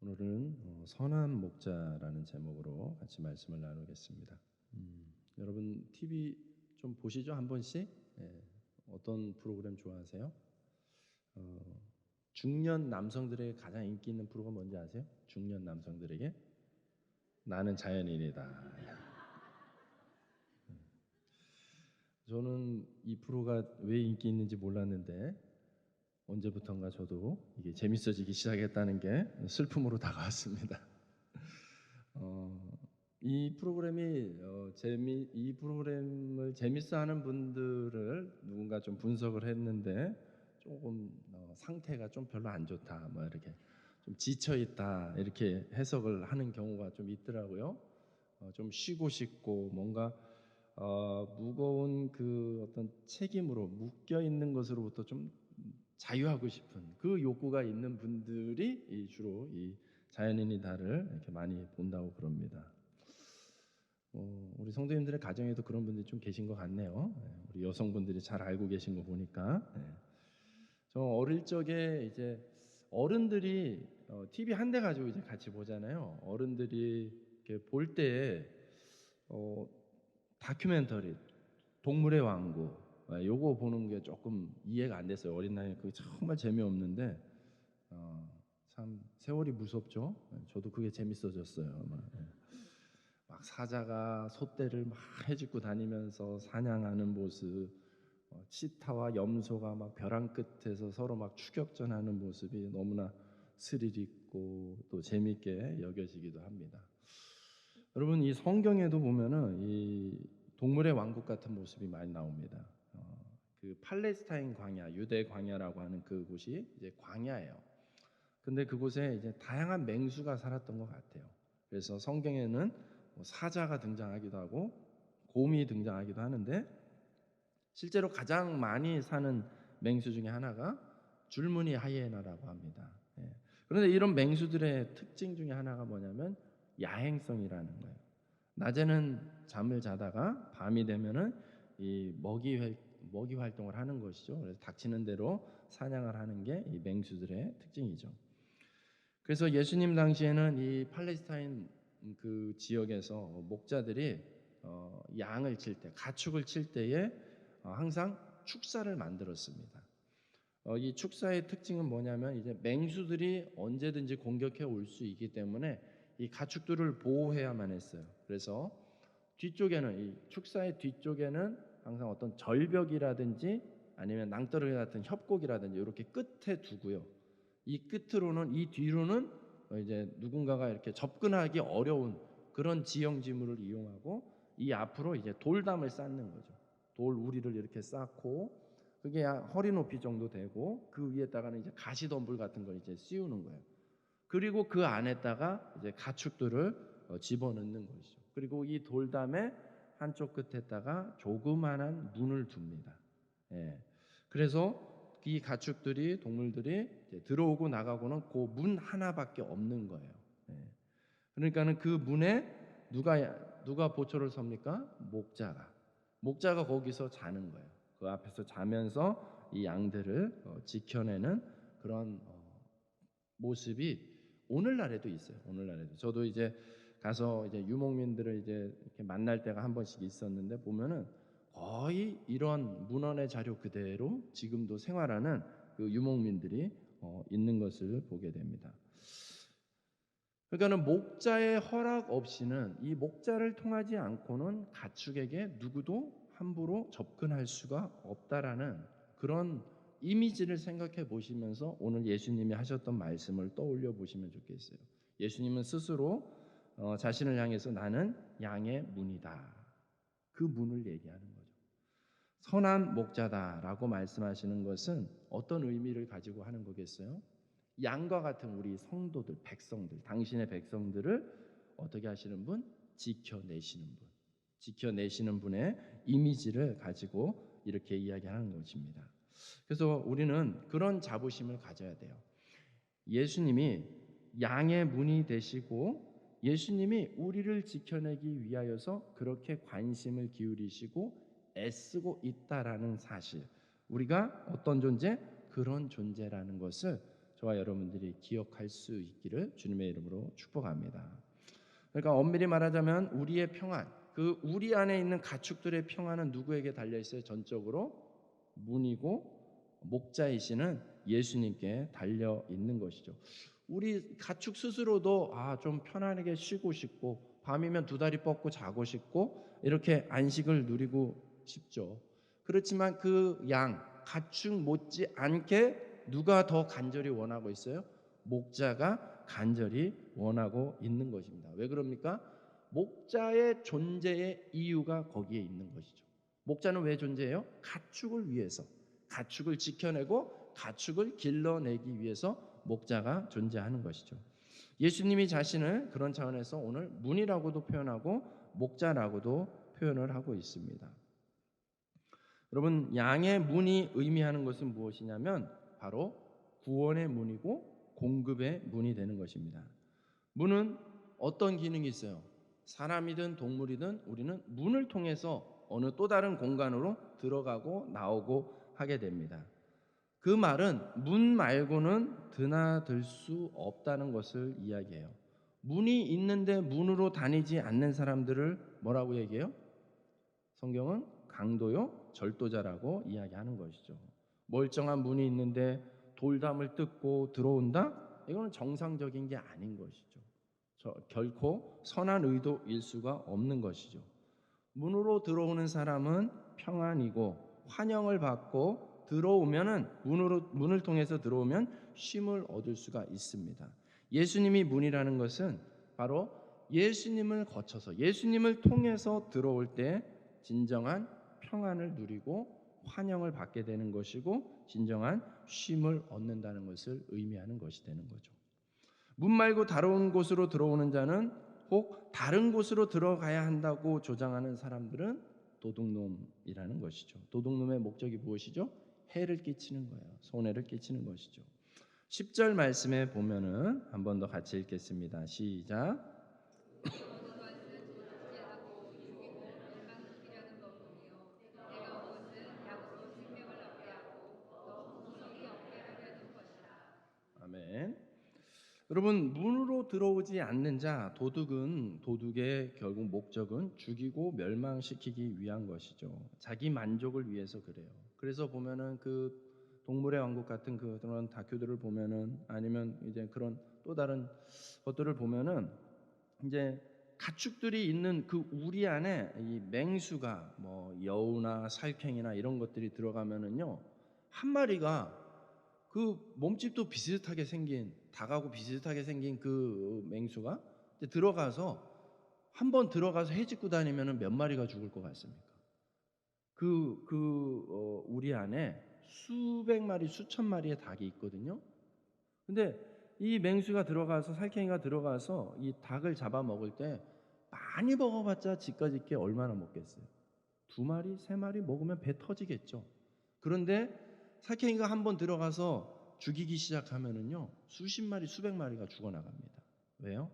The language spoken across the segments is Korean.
오늘은 선한 목자라는 제목으로 같이 말씀을 나누겠습니다. 여러분 TV 좀 보시죠, 한 번씩? 예, 어떤 프로그램 좋아하세요? 중년 남성들에게 가장 인기 있는 프로가 뭔지 아세요? 중년 남성들에게 나는 자연인이다. 저는 이 프로가 왜 인기 있는지 몰랐는데 언제부턴가 저도 이게 재밌어지기 시작했다는 게 슬픔으로 다가왔습니다. 이 프로그램이 이 프로그램을 재밌어하는 분들을 누군가 좀 분석을 했는데 조금 상태가 좀 별로 안 좋다, 뭐 이렇게 좀 지쳐 있다 이렇게 해석을 하는 경우가 좀 있더라고요. 좀 쉬고 싶고 뭔가 무거운 그 어떤 책임으로 묶여 있는 것으로부터 좀 자유하고 싶은 그 욕구가 있는 분들이 주로 이 자연인이다를 이렇게 많이 본다고 그럽니다. 우리 성도님들의 가정에도 그런 분들이 좀 계신 것 같네요. 우리 여성분들이 잘 알고 계신 거 보니까. 저 어릴 적에 이제 어른들이 TV 한 대 가지고 이제 같이 보잖아요. 어른들이 이렇게 볼 때에 다큐멘터리 동물의 왕국 요거 보는 게 조금 이해가 안 됐어요. 어린 나이에 그게 정말 재미없는데 참 세월이 무섭죠. 저도 그게 재밌어졌어요. 막 사자가 솥대를 막 헤집고 다니면서 사냥하는 모습, 치타와 염소가 막 벼랑 끝에서 서로 막 추격전하는 모습이 너무나 스릴 있고 또 재밌게 여겨지기도 합니다. 여러분 이 성경에도 보면은 이 동물의 왕국 같은 모습이 많이 나옵니다. 그 팔레스타인 광야, 유대 광야라고 하는 그곳이 이제 광야예요. 근데 그곳에 이제 다양한 맹수가 살았던 것 같아요. 그래서 성경에는 뭐 사자가 등장하기도 하고 곰이 등장하기도 하는데 실제로 가장 많이 사는 맹수 중에 하나가 줄무늬 하이에나라고 합니다. 그런데 이런 맹수들의 특징 중에 하나가 뭐냐면 야행성이라는 거예요. 낮에는 잠을 자다가 밤이 되면은 이 먹이 활동을 하는 것이죠. 그래서 닥치는 대로 사냥을 하는 게 이 맹수들의 특징이죠. 그래서 예수님 당시에는 이 팔레스타인 그 지역에서 목자들이 양을 칠 때, 가축을 칠 때에 항상 축사를 만들었습니다. 이 축사의 특징은 뭐냐면 이제 맹수들이 언제든지 공격해 올 수 있기 때문에 이 가축들을 보호해야만 했어요. 그래서 뒤쪽에는 이 축사의 뒤쪽에는 항상 어떤 절벽이라든지 아니면 낭떠러기 같은 협곡이라든지 이렇게 끝에 두고요. 이 끝으로는 이 뒤로는 이제 누군가가 이렇게 접근하기 어려운 그런 지형지물을 이용하고 이 앞으로 이제 돌담을 쌓는 거죠. 돌 우리를 이렇게 쌓고 그게 허리 높이 정도 되고 그 위에다가는 이제 가시덤불 같은 걸 이제 씌우는 거예요. 그리고 그 안에다가 이제 가축들을 집어넣는 것이죠. 그리고 이 돌담의 한쪽 끝에다가 조그만한 문을 둡니다. 그래서 이 가축들이 동물들이 들어오고 나가고는 그 문 하나밖에 없는 거예요. 그러니까는 그 문에 누가 보초를 섭니까? 목자가 거기서 자는 거예요. 그 앞에서 자면서 이 양들을 지켜내는 그런 모습이 오늘날에도 있어요. 오늘날에도 저도 이제 가서 이제 유목민들을 이제 이렇게 만날 때가 한 번씩 있었는데 보면은 거의 이런 문헌의 자료 그대로 지금도 생활하는 그 유목민들이 있는 것을 보게 됩니다. 그러니까는 목자의 허락 없이는 이 목자를 통하지 않고는 가축에게 누구도 함부로 접근할 수가 없다라는 그런 이미지를 생각해 보시면서 오늘 예수님이 하셨던 말씀을 떠올려 보시면 좋겠어요. 예수님은 스스로 자신을 향해서 나는 양의 문이다. 그 문을 얘기하는 거죠. 선한 목자다라고 말씀하시는 것은 어떤 의미를 가지고 하는 거겠어요? 양과 같은 우리 성도들, 백성들, 당신의 백성들을 어떻게 하시는 분? 지켜내시는 분. 지켜내시는 분의 이미지를 가지고 이렇게 이야기하는 것입니다. 그래서 우리는 그런 자부심을 가져야 돼요. 예수님이 양의 문이 되시고 예수님이 우리를 지켜내기 위하여서 그렇게 관심을 기울이시고 애쓰고 있다라는 사실, 우리가 어떤 존재? 그런 존재라는 것을 저와 여러분들이 기억할 수 있기를 주님의 이름으로 축복합니다. 그러니까 엄밀히 말하자면 우리의 평안, 그 우리 안에 있는 가축들의 평안은 누구에게 달려 있어요? 전적으로 문이고 목자이시는 예수님께 달려 있는 것이죠. 우리 가축 스스로도 좀 편안하게 쉬고 싶고 밤이면 두 다리 뻗고 자고 싶고 이렇게 안식을 누리고 싶죠. 그렇지만 그 가축 못지 않게 누가 더 간절히 원하고 있어요? 목자가 간절히 원하고 있는 것입니다. 왜 그럽니까? 목자의 존재의 이유가 거기에 있는 것이죠. 목자는 왜 존재해요? 가축을 위해서, 가축을 지켜내고 가축을 길러내기 위해서 목자가 존재하는 것이죠. 예수님이 자신을 그런 차원에서 오늘 문이라고도 표현하고 목자라고도 표현을 하고 있습니다. 여러분, 양의 문이 의미하는 것은 무엇이냐면 바로 구원의 문이고 공급의 문이 되는 것입니다. 문은 어떤 기능이 있어요? 사람이든 동물이든 우리는 문을 통해서 어느 또 다른 공간으로 들어가고 나오고 하게 됩니다. 그 말은 문 말고는 드나들 수 없다는 것을 이야기해요. 문이 있는데 문으로 다니지 않는 사람들을 뭐라고 얘기해요? 성경은 강도요, 절도자라고 이야기하는 것이죠. 멀쩡한 문이 있는데 돌담을 뜯고 들어온다? 이거는 정상적인 게 아닌 것이죠. 결코 선한 의도일 수가 없는 것이죠. 문으로 들어오는 사람은 평안이고 환영을 받고 들어오면은 문을 통해서 들어오면 쉼을 얻을 수가 있습니다. 예수님이 문이라는 것은 바로 예수님을 거쳐서 예수님을 통해서 들어올 때 진정한 평안을 누리고 환영을 받게 되는 것이고 진정한 쉼을 얻는다는 것을 의미하는 것이 되는 거죠. 문 말고 다른 곳으로 들어오는 자는 혹 다른 곳으로 들어가야 한다고 조장하는 사람들은 도둑놈이라는 것이죠. 도둑놈의 목적이 무엇이죠? 해를 끼치는 거예요. 손해를 끼치는 것이죠. 10절 말씀에 보면은 한 번 더 같이 읽겠습니다. 시작. 아멘. 여러분, 문으로 들어오지 않는 자, 도둑의 결국 목적은 죽이고 멸망시키기 위한 것이죠. 자기 만족을 위해서 그래요. 그래서 보면은 그 동물의 왕국 같은 그런 다큐들을 보면은 아니면 이제 그런 또 다른 것들을 보면은 이제 가축들이 있는 그 우리 안에 이 맹수가 뭐 여우나 살쾡이나 이런 것들이 들어가면은요, 한 마리가 그 몸집도 비슷하게 생긴 닭하고 비슷하게 생긴 그 맹수가 들어가서 한 번 들어가서 해집고 다니면은 몇 마리가 죽을 것 같습니까? 우리 안에 수백 마리, 수천 마리의 닭이 있거든요. 근데 이 맹수가 들어가서 살쾡이가 들어가서 이 닭을 잡아 먹을 때 많이 먹어봤자 지까지 게 얼마나 먹겠어요? 두 마리, 세 마리 먹으면 배 터지겠죠. 그런데 살쾡이가 한번 들어가서 죽이기 시작하면은요 수십 마리, 수백 마리가 죽어나갑니다. 왜요?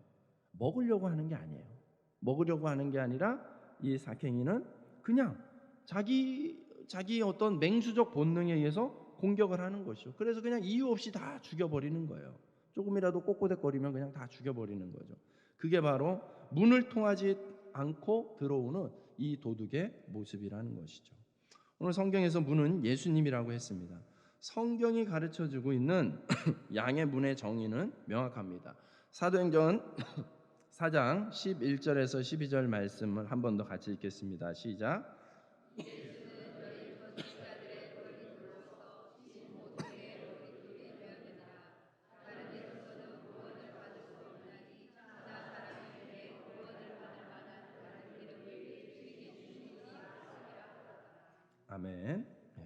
먹으려고 하는 게 아니에요. 먹으려고 하는 게 아니라 이 살쾡이는 그냥 자기 어떤 맹수적 본능에 의해서 공격을 하는 것이죠. 그래서 그냥 이유 없이 다 죽여버리는 거예요. 조금이라도 꼬꼬댁거리면 그냥 다 죽여버리는 거죠. 그게 바로 문을 통하지 않고 들어오는 이 도둑의 모습이라는 것이죠. 오늘 성경에서 문은 예수님이라고 했습니다. 성경이 가르쳐주고 있는 양의 문의 정의는 명확합니다. 사도행전 4장 11절에서 12절 말씀을 한 번 더 같이 읽겠습니다. 시작. 아멘. 예.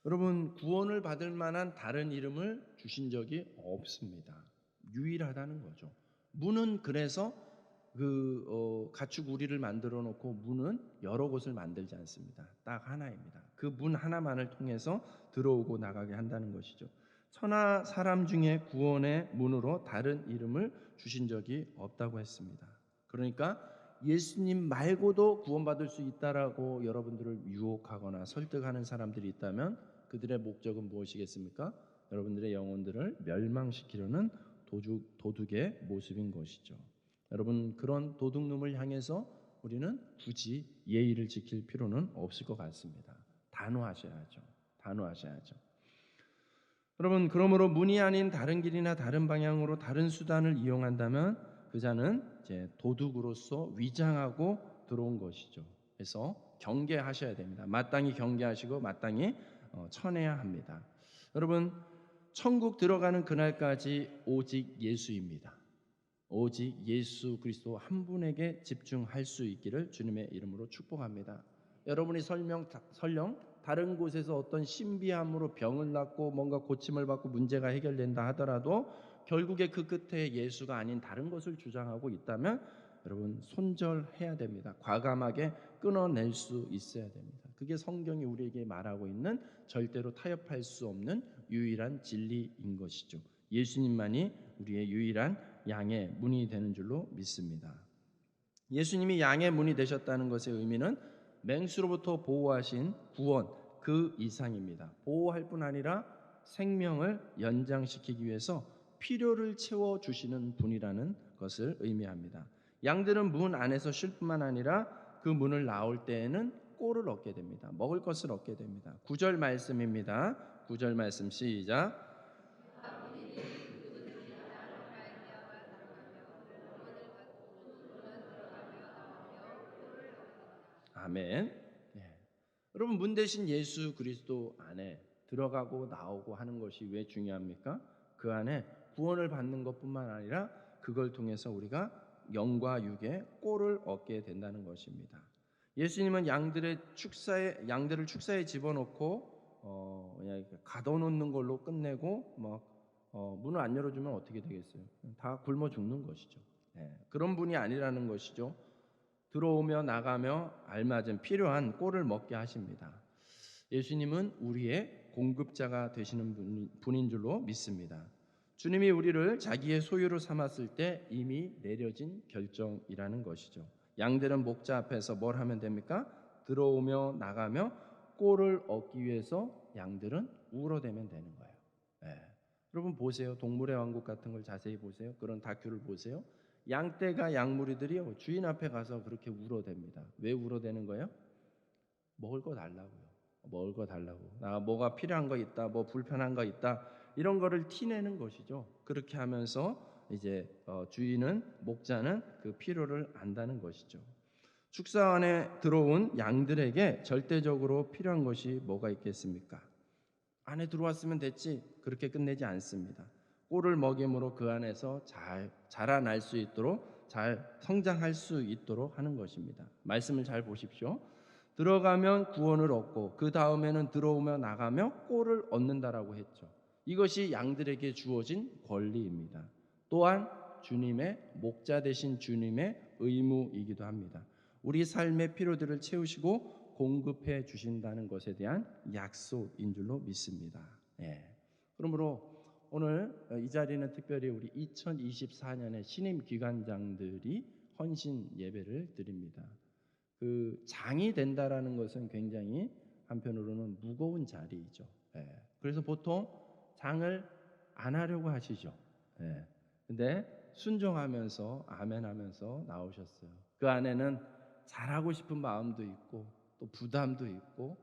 여러분, 구원을 받을 만한 다른 이름을 주신 적이 없습니다. 유일하다는 거죠. 문은 그래서 가축 우리를 만들어 놓고 문은 여러 곳을 만들지 않습니다. 딱 하나입니다. 그 문 하나만을 통해서 들어오고 나가게 한다는 것이죠. 천하 사람 중에 구원의 문으로 다른 이름을 주신 적이 없다고 했습니다. 그러니까 예수님 말고도 구원받을 수 있다라고 여러분들을 유혹하거나 설득하는 사람들이 있다면 그들의 목적은 무엇이겠습니까? 여러분들의 영혼들을 멸망시키려는 도둑의 모습인 것이죠. 여러분, 그런 도둑놈을 향해서 우리는 굳이 예의를 지킬 필요는 없을 것 같습니다. 단호하셔야죠. 단호하셔야죠. 여러분, 그러므로 문이 아닌 다른 길이나 다른 방향으로 다른 수단을 이용한다면 그 자는 이제 도둑으로서 위장하고 들어온 것이죠. 그래서 경계하셔야 됩니다. 마땅히 경계하시고 마땅히 쳐내야 합니다. 여러분, 천국 들어가는 그날까지 오직 예수입니다. 오직 예수 그리스도 한 분에게 집중할 수 있기를 주님의 이름으로 축복합니다. 여러분이 설령 다른 곳에서 어떤 신비함으로 병을 낫고 뭔가 고침을 받고 문제가 해결된다 하더라도 결국에 그 끝에 예수가 아닌 다른 것을 주장하고 있다면 여러분 손절해야 됩니다. 과감하게 끊어낼 수 있어야 됩니다. 그게 성경이 우리에게 말하고 있는 절대로 타협할 수 없는 유일한 진리인 것이죠. 예수님만이 우리의 유일한 양의 문이 되는 줄로 믿습니다. 예수님이 양의 문이 되셨다는 것의 의미는 맹수로부터 보호하신 구원 그 이상입니다. 보호할 뿐 아니라 생명을 연장시키기 위해서 필요를 채워주시는 분이라는 것을 의미합니다. 양들은 문 안에서 쉴 뿐만 아니라 그 문을 나올 때에는 꼴을 얻게 됩니다. 먹을 것을 얻게 됩니다. 9절 말씀입니다. 9절 말씀 시작. 아멘. 네. 여러분, 문 대신 예수 그리스도 안에 들어가고 나오고 하는 것이 왜 중요합니까? 그 안에 구원을 받는 것뿐만 아니라 그걸 통해서 우리가 영과 육의 꼴을 얻게 된다는 것입니다. 예수님은 양들을 축사에 집어넣고 그냥 가둬놓는 걸로 끝내고 문을 안 열어주면 어떻게 되겠어요? 다 굶어 죽는 것이죠. 그런 분이 아니라는 것이죠. 들어오며 나가며 알맞은 필요한 꼴을 먹게 하십니다. 예수님은 우리의 공급자가 되시는 분인 줄로 믿습니다. 주님이 우리를 자기의 소유로 삼았을 때 이미 내려진 결정이라는 것이죠. 양들은 목자 앞에서 뭘 하면 됩니까? 들어오며 나가며 꼴을 얻기 위해서 양들은 울어대면 되는 거예요. 여러분 보세요. 동물의 왕국 같은 걸 자세히 보세요. 그런 다큐를 보세요. 양떼가 양무리들이요 주인 앞에 가서 그렇게 울어댑니다. 왜 울어대는 거예요? 먹을 거 달라고요. 먹을 거 달라고. 나 뭐가 필요한 거 있다, 뭐 불편한 거 있다, 이런 거를 티내는 것이죠. 그렇게 하면서 이제 주인은 목자는 그 필요를 안다는 것이죠. 축사 안에 들어온 양들에게 절대적으로 필요한 것이 뭐가 있겠습니까? 안에 들어왔으면 됐지 그렇게 끝내지 않습니다. 꼴을 먹임으로 그 안에서 잘 자라날 수 있도록 잘 성장할 수 있도록 하는 것입니다. 말씀을 잘 보십시오. 들어가면 구원을 얻고 그 다음에는 들어오며 나가며 꼴을 얻는다라고 했죠. 이것이 양들에게 주어진 권리입니다. 또한 주님의 목자 되신 주님의 의무이기도 합니다. 우리 삶의 필요들을 채우시고 공급해 주신다는 것에 대한 약속인 줄로 믿습니다. 그러므로 오늘 이 자리는 특별히 우리 2024년의 신임 기관장들이 헌신 예배를 드립니다. 그 장이 된다라는 것은 굉장히 한편으로는 무거운 자리이죠. 그래서 보통 장을 안 하려고 하시죠. 근데 순종하면서 아멘하면서 나오셨어요. 그 안에는 잘하고 싶은 마음도 있고 또 부담도 있고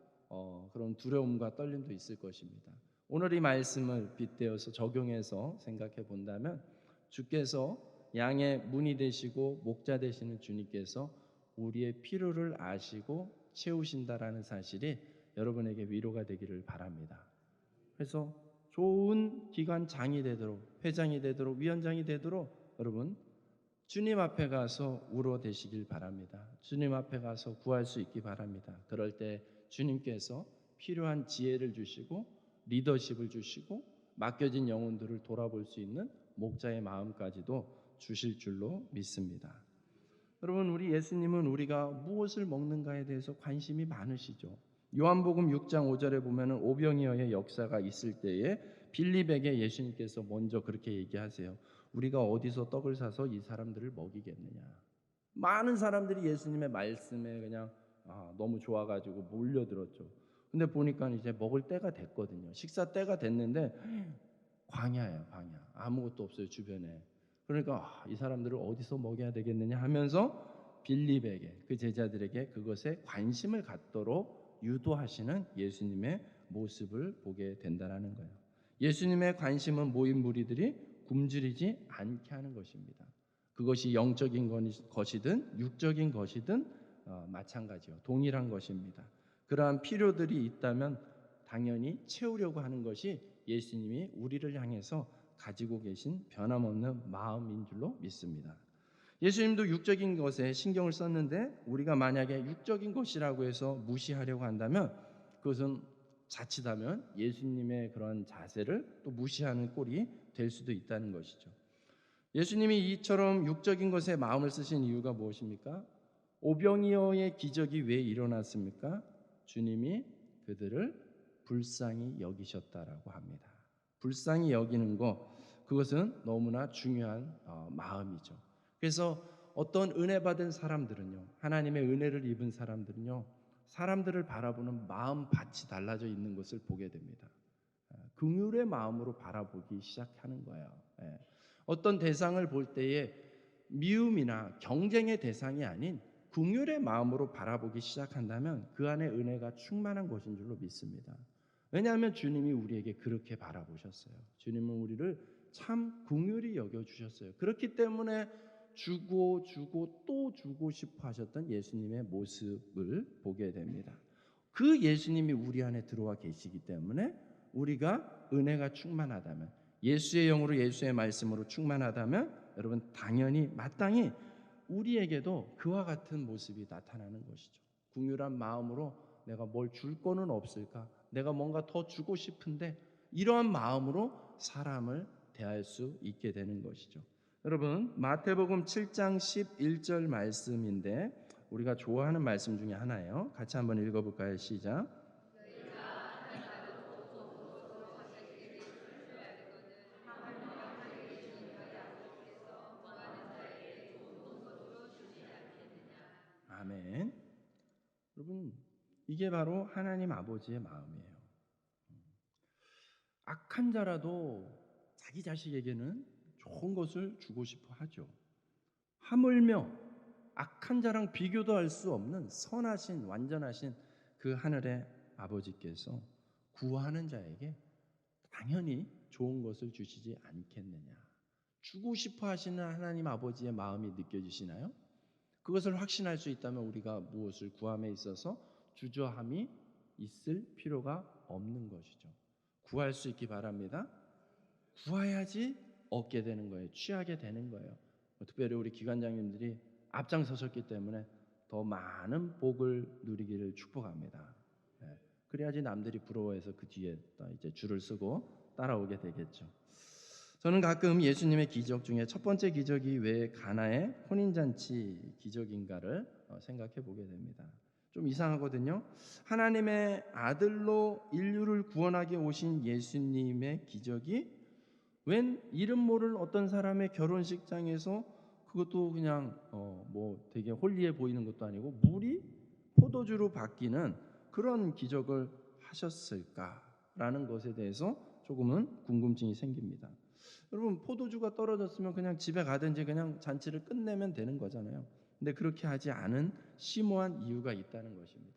그런 두려움과 떨림도 있을 것입니다. 오늘 이 말씀을 빗대어서 적용해서 생각해 본다면 주께서 양의 문이 되시고 목자 되시는 주님께서 우리의 필요를 아시고 채우신다라는 사실이 여러분에게 위로가 되기를 바랍니다. 그래서 좋은 기관장이 되도록, 회장이 되도록, 위원장이 되도록 여러분 주님 앞에 가서 울어대시길 바랍니다. 주님 앞에 가서 구할 수 있기 바랍니다. 그럴 때 주님께서 필요한 지혜를 주시고 리더십을 주시고 맡겨진 영혼들을 돌아볼 수 있는 목자의 마음까지도 주실 줄로 믿습니다. 여러분, 우리 예수님은 우리가 무엇을 먹는가에 대해서 관심이 많으시죠. 요한복음 6장 5절에 보면은 오병이어의 역사가 있을 때에 빌립에게 예수님께서 먼저 그렇게 얘기하세요. 우리가 어디서 떡을 사서 이 사람들을 먹이겠느냐. 많은 사람들이 예수님의 말씀에 그냥 너무 좋아가지고 몰려들었죠. 근데 보니까 이제 먹을 때가 됐거든요. 식사 때가 됐는데 광야예요, 광야. 아무것도 없어요, 주변에. 그러니까 이 사람들을 어디서 먹여야 되겠느냐 하면서 빌립에게, 그 제자들에게 그것에 관심을 갖도록 유도하시는 예수님의 모습을 보게 된다라는 거예요. 예수님의 관심은 모인 무리들이 굶주리지 않게 하는 것입니다. 그것이 영적인 것이든 육적인 것이든 마찬가지요. 동일한 것입니다. 그러한 필요들이 있다면 당연히 채우려고 하는 것이 예수님이 우리를 향해서 가지고 계신 변함없는 마음인 줄로 믿습니다. 예수님도 육적인 것에 신경을 썼는데 우리가 만약에 육적인 것이라고 해서 무시하려고 한다면 그것은 자칫하면 예수님의 그런 자세를 또 무시하는 꼴이 될 수도 있다는 것이죠. 예수님이 이처럼 육적인 것에 마음을 쓰신 이유가 무엇입니까? 오병이어의 기적이 왜 일어났습니까? 주님이 그들을 불쌍히 여기셨다라고 합니다. 불쌍히 여기는 것, 그것은 너무나 중요한 마음이죠. 그래서 어떤 은혜 받은 사람들은요, 하나님의 은혜를 입은 사람들은요, 사람들을 바라보는 마음밭이 달라져 있는 것을 보게 됩니다. 긍휼의 마음으로 바라보기 시작하는 거예요. 어떤 대상을 볼 때에 미움이나 경쟁의 대상이 아닌 긍휼의 마음으로 바라보기 시작한다면 그 안에 은혜가 충만한 것인 줄로 믿습니다. 왜냐하면 주님이 우리에게 그렇게 바라보셨어요. 주님은 우리를 참 긍휼히 여겨주셨어요. 그렇기 때문에 주고 또 주고 싶어 하셨던 예수님의 모습을 보게 됩니다. 그 예수님이 우리 안에 들어와 계시기 때문에 우리가 은혜가 충만하다면, 예수의 영으로 예수의 말씀으로 충만하다면 여러분 당연히 마땅히 우리에게도 그와 같은 모습이 나타나는 것이죠. 긍휼한 마음으로 내가 뭘 줄 거는 없을까? 내가 뭔가 더 주고 싶은데 이러한 마음으로 사람을 대할 수 있게 되는 것이죠. 여러분 마태복음 7장 11절 말씀인데 우리가 좋아하는 말씀 중에 하나예요. 같이 한번 읽어볼까요? 시작. 아멘. 여러분 이게 바로 하나님 아버지의 마음이에요. 악한 자라도 자기 자식에게는 좋은 것을 주고 싶어 하죠. 하물며 악한 자랑 비교도 할 수 없는 선하신 완전하신 그 하늘의 아버지께서 구하는 자에게 당연히 좋은 것을 주시지 않겠느냐. 주고 싶어 하시는 하나님 아버지의 마음이 느껴지시나요? 그것을 확신할 수 있다면 우리가 무엇을 구함에 있어서 주저함이 있을 필요가 없는 것이죠. 구할 수 있기 바랍니다. 구해야지 얻게 되는 거예요. 취하게 되는 거예요. 특별히 우리 기관장님들이 앞장서셨기 때문에 더 많은 복을 누리기를 축복합니다. 그래야지 남들이 부러워해서 그 뒤에 이제 줄을 서고 따라오게 되겠죠. 저는 가끔 예수님의 기적 중에 첫 번째 기적이 왜 가나의 혼인잔치 기적인가를 생각해 보게 됩니다. 좀 이상하거든요. 하나님의 아들로 인류를 구원하게 오신 예수님의 기적이 웬 이름 모를 어떤 사람의 결혼식장에서, 그것도 그냥 뭐 되게 홀리해 보이는 것도 아니고 물이 포도주로 바뀌는 그런 기적을 하셨을까라는 것에 대해서 조금은 궁금증이 생깁니다. 여러분 포도주가 떨어졌으면 그냥 집에 가든지 그냥 잔치를 끝내면 되는 거잖아요. 근데 그렇게 하지 않은 심오한 이유가 있다는 것입니다.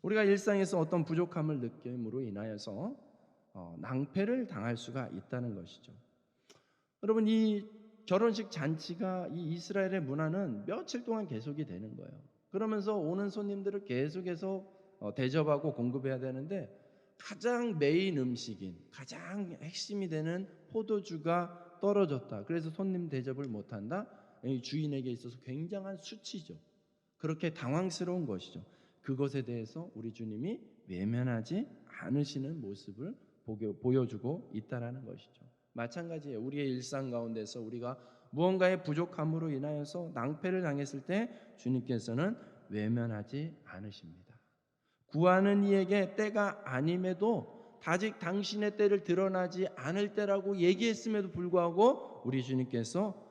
우리가 일상에서 어떤 부족함을 느낌으로 인하여서 낭패를 당할 수가 있다는 것이죠. 여러분 이 결혼식 잔치가 이 이스라엘의 문화는 며칠 동안 계속이 되는 거예요. 그러면서 오는 손님들을 계속해서 대접하고 공급해야 되는데 가장 메인 음식인 가장 핵심이 되는 포도주가 떨어졌다. 그래서 손님 대접을 못한다. 주인에게 있어서 굉장한 수치죠. 그렇게 당황스러운 것이죠. 그것에 대해서 우리 주님이 외면하지 않으시는 모습을 보여주고 있다라는 것이죠. 마찬가지예요. 우리의 일상 가운데서 우리가 무언가의 부족함으로 인하여서 낭패를 당했을 때 주님께서는 외면하지 않으십니다. 구하는 이에게 때가 아님에도 아직 당신의 때를 드러나지 않을 때라고 얘기했음에도 불구하고 우리 주님께서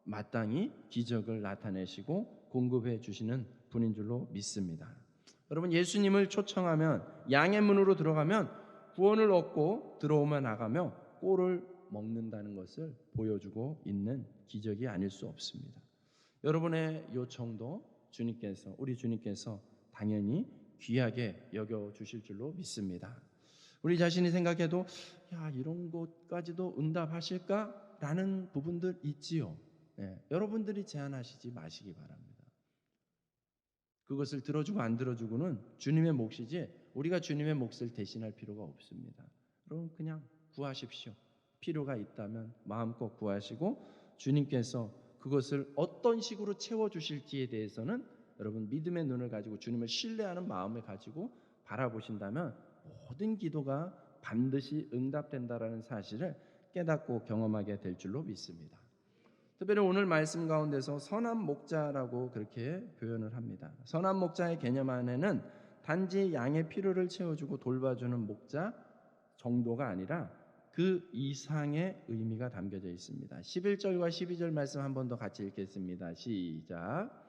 마땅히 기적을 나타내시고 공급해 주시는 분인 줄로 믿습니다. 여러분, 예수님을 초청하면, 양의 문으로 들어가면 구원을 얻고 들어오며 나가며 꼴을 먹는다는 것을 보여주고 있는 기적이 아닐 수 없습니다. 여러분의 요청도 우리 주님께서 당연히 귀하게 여겨 주실 줄로 믿습니다. 우리 자신이 생각해도 이런 것까지도 응답하실까라는 부분들 있지요. 여러분들이 제안하시지 마시기 바랍니다. 그것을 들어주고 안 들어주고는 주님의 몫이지 우리가 주님의 몫을 대신할 필요가 없습니다. 여러분, 그냥 구하십시오. 필요가 있다면 마음껏 구하시고 주님께서 그것을 어떤 식으로 채워주실지에 대해서는 여러분 믿음의 눈을 가지고 주님을 신뢰하는 마음을 가지고 바라보신다면 모든 기도가 반드시 응답된다라는 사실을 깨닫고 경험하게 될 줄로 믿습니다. 특별히 오늘 말씀 가운데서 선한 목자라고 그렇게 표현을 합니다. 선한 목자의 개념 안에는 단지 양의 필요를 채워주고 돌봐주는 목자 정도가 아니라 그 이상의 의미가 담겨져 있습니다. 11절과 12절 말씀 한 번 더 같이 읽겠습니다. 시작.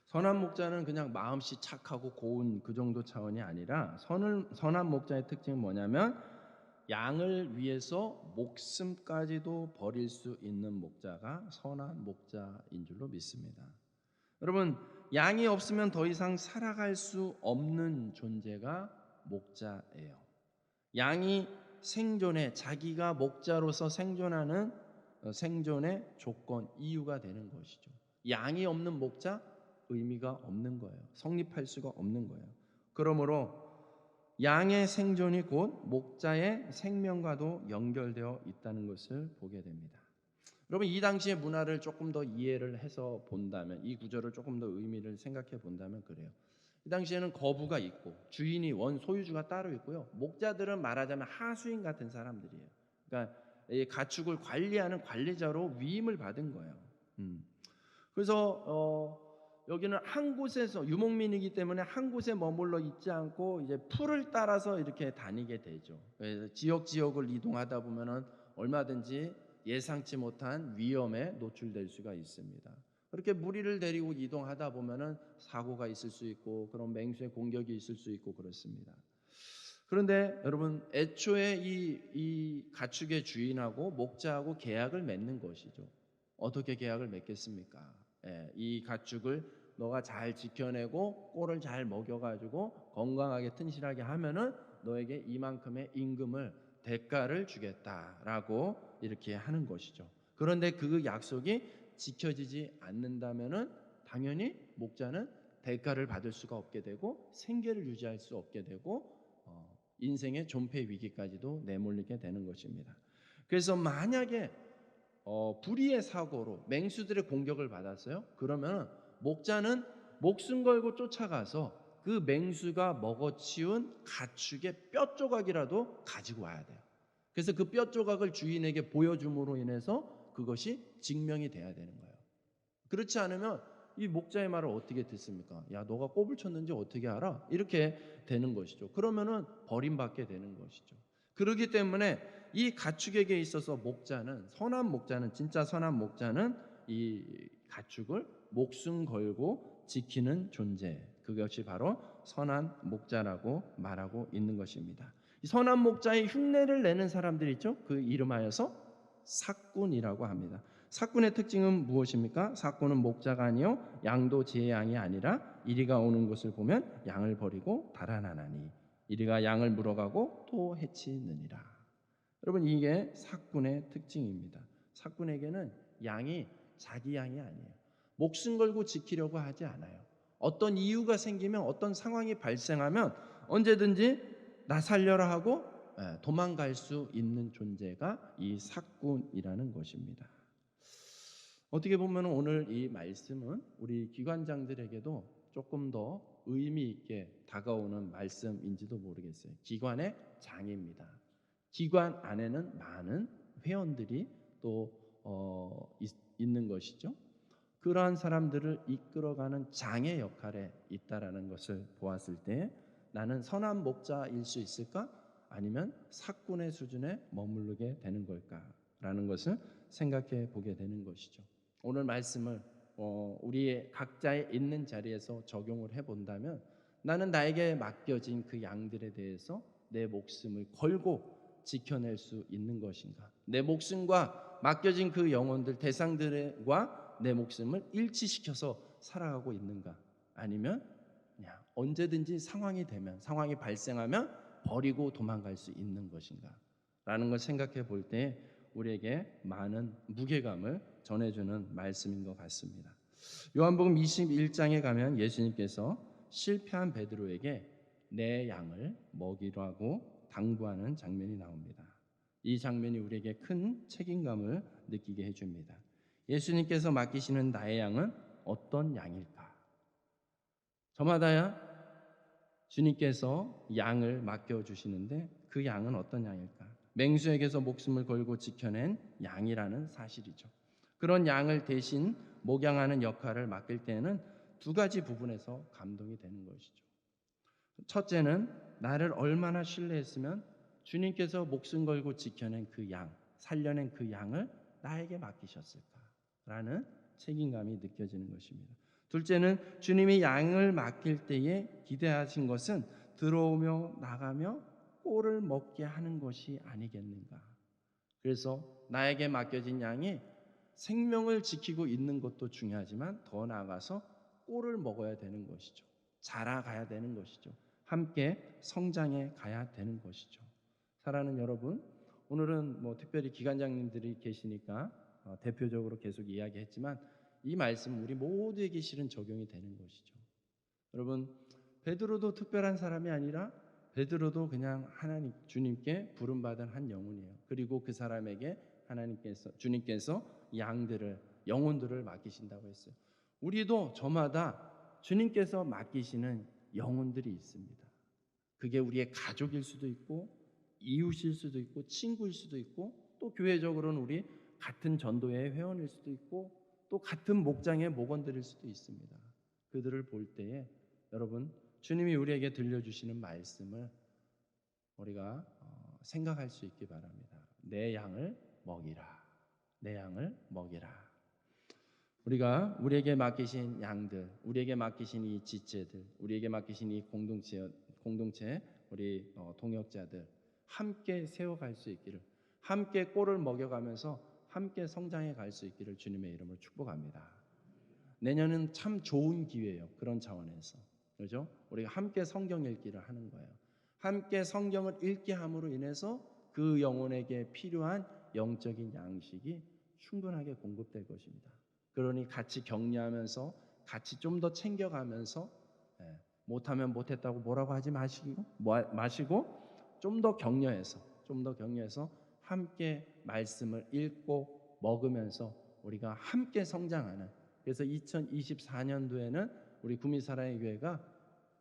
선한 목자는 그냥 마음씨 착하고 고운 그 정도 차원이 아니라 선한 목자의 특징은 뭐냐면 양을 위해서 목숨까지도 버릴 수 있는 목자가 선한 목자인 줄로 믿습니다. 여러분, 양이 없으면 더 이상 살아갈 수 없는 존재가 목자예요. 양이 자기가 목자로서 생존하는 생존의 조건, 이유가 되는 것이죠. 양이 없는 목자, 의미가 없는 거예요. 성립할 수가 없는 거예요. 그러므로 양의 생존이 곧 목자의 생명과도 연결되어 있다는 것을 보게 됩니다. 여러분, 이 당시의 문화를 조금 더 이해를 해서 본다면, 이 구절을 조금 더 의미를 생각해 본다면 그래요. 이 당시에는 거부가 있고 주인이 소유주가 따로 있고요. 목자들은 말하자면 하수인 같은 사람들이에요. 그러니까 이 가축을 관리하는 관리자로 위임을 받은 거예요. 그래서 여기는 한 곳에서 유목민이기 때문에 한 곳에 머물러 있지 않고 이제 풀을 따라서 이렇게 다니게 되죠. 그래서 지역을 이동하다 보면은 얼마든지 예상치 못한 위험에 노출될 수가 있습니다. 그렇게 무리를 데리고 이동하다 보면은 사고가 있을 수 있고 그런 맹수의 공격이 있을 수 있고 그렇습니다. 그런데 여러분, 애초에 이 가축의 주인하고 목자하고 계약을 맺는 것이죠. 어떻게 계약을 맺겠습니까? 이 가축을 너가 잘 지켜내고 꼴을 잘 먹여가지고 건강하게 튼실하게 하면은 너에게 이만큼의 임금을 대가를 주겠다라고 이렇게 하는 것이죠. 그런데 그 약속이 지켜지지 않는다면은 당연히 목자는 대가를 받을 수가 없게 되고 생계를 유지할 수 없게 되고 인생의 존폐 위기까지도 내몰리게 되는 것입니다. 그래서 만약에 불의의 사고로 맹수들의 공격을 받았어요. 그러면 목자는 목숨 걸고 쫓아가서 그 맹수가 먹어치운 가축의 뼈 조각이라도 가지고 와야 돼요. 그래서 그 뼈 조각을 주인에게 보여줌으로 인해서 그것이 증명이 돼야 되는 거예요. 그렇지 않으면 이 목자의 말을 어떻게 듣습니까? 야, 너가 꼽을 쳤는지 어떻게 알아? 이렇게 되는 것이죠. 그러면은 버림받게 되는 것이죠. 그렇기 때문에 이 가축에게 있어서 선한 목자는 진짜 선한 목자는 이 가축을 목숨 걸고 지키는 존재, 그것이 바로 선한 목자라고 말하고 있는 것입니다. 이 선한 목자의 흉내를 내는 사람들 있죠? 그 이름하여서 삭군이라고 합니다. 삭군의 특징은 무엇입니까? 삭군은 목자가 아니요 양도 제 양이 아니라 이리가 오는 것을 보면 양을 버리고 달아나나니 이리가 양을 물어가고 또 해치느니라. 여러분, 이게 삭군의 특징입니다. 삭군에게는 양이 자기 양이 아니에요. 목숨 걸고 지키려고 하지 않아요. 어떤 이유가 생기면 어떤 상황이 발생하면 언제든지 나 살려라 하고 도망갈 수 있는 존재가 이 삭군이라는 것입니다. 어떻게 보면 오늘 이 말씀은 우리 기관장들에게도 조금 더 의미 있게 다가오는 말씀인지도 모르겠어요. 기관의 장입니다. 기관 안에는 많은 회원들이 또 있는 것이죠. 그러한 사람들을 이끌어가는 장의 역할에 있다라는 것을 보았을 때 나는 선한 목자일 수 있을까? 아니면 사꾼의 수준에 머무르게 되는 걸까라는 것을 생각해 보게 되는 것이죠. 오늘 말씀을 우리의 각자의 있는 자리에서 적용을 해본다면 나는 나에게 맡겨진 그 양들에 대해서 내 목숨을 걸고 지켜낼 수 있는 것인가? 내 목숨과 맡겨진 그 영혼들 대상들과 내 목숨을 일치시켜서 살아가고 있는가? 아니면 그냥 언제든지 상황이 발생하면 버리고 도망갈 수 있는 것인가? 라는 걸 생각해 볼 때 우리에게 많은 무게감을 전해주는 말씀인 것 같습니다. 요한복음 21장에 가면 예수님께서 실패한 베드로에게 내 양을 먹이라고 당부하는 장면이 나옵니다. 이 장면이 우리에게 큰 책임감을 느끼게 해줍니다. 예수님께서 맡기시는 나의 양은 어떤 양일까? 저마다야 주님께서 양을 맡겨주시는데 그 양은 어떤 양일까? 맹수에게서 목숨을 걸고 지켜낸 양이라는 사실이죠. 그런 양을 대신 목양하는 역할을 맡길 때에는 두 가지 부분에서 감동이 되는 것이죠. 첫째는 나를 얼마나 신뢰했으면 주님께서 목숨 걸고 지켜낸 그 양, 살려낸 그 양을 나에게 맡기셨을까라는 책임감이 느껴지는 것입니다. 둘째는 주님이 양을 맡길 때에 기대하신 것은 들어오며 나가며 꼴을 먹게 하는 것이 아니겠는가. 그래서 나에게 맡겨진 양이 생명을 지키고 있는 것도 중요하지만 더 나아가서 꼴을 먹어야 되는 것이죠. 자라가야 되는 것이죠. 함께 성장해 가야 되는 것이죠. 사랑하는 여러분, 오늘은 특별히 기관장님들이 계시니까 대표적으로 계속 이야기했지만 이 말씀 우리 모두에게 실은 적용이 되는 것이죠. 여러분, 베드로도 특별한 사람이 아니라 베드로도 그냥 하나님 주님께 부름받은 한 영혼이에요. 그리고 그 사람에게 주님께서 영혼들을 맡기신다고 했어요. 우리도 저마다 주님께서 맡기시는 영혼들이 있습니다. 그게 우리의 가족일 수도 있고 이웃일 수도 있고 친구일 수도 있고 또 교회적으로는 우리 같은 전도회 회원일 수도 있고 또 같은 목장의 목원들일 수도 있습니다. 그들을 볼 때에 여러분 주님이 우리에게 들려주시는 말씀을 우리가 생각할 수 있기 바랍니다. 내 양을 먹이라. 내 양을 먹이라. 우리가 우리에게 맡기신 양들, 우리에게 맡기신 이 지체들, 우리에게 맡기신 이 공동체 우리 동역자들 함께 세워갈 수 있기를, 함께 꼴을 먹여가면서 함께 성장해 갈 수 있기를 주님의 이름으로 축복합니다. 내년은 참 좋은 기회예요. 그런 차원에서 그렇죠? 우리가 함께 성경 읽기를 하는 거예요. 함께 성경을 읽게 함으로 인해서 그 영혼에게 필요한 영적인 양식이 충분하게 공급될 것입니다. 그러니 같이 격려하면서 같이 좀 더 챙겨가면서 못하면 못했다고 뭐라고 하지 마시고 좀 더 격려해서 함께 말씀을 읽고 먹으면서 우리가 함께 성장하는, 그래서 2024년도에는 우리 구미사랑의 교회가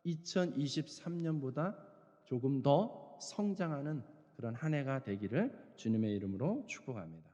2023년보다 조금 더 성장하는 그런 한 해가 되기를 주님의 이름으로 축복합니다.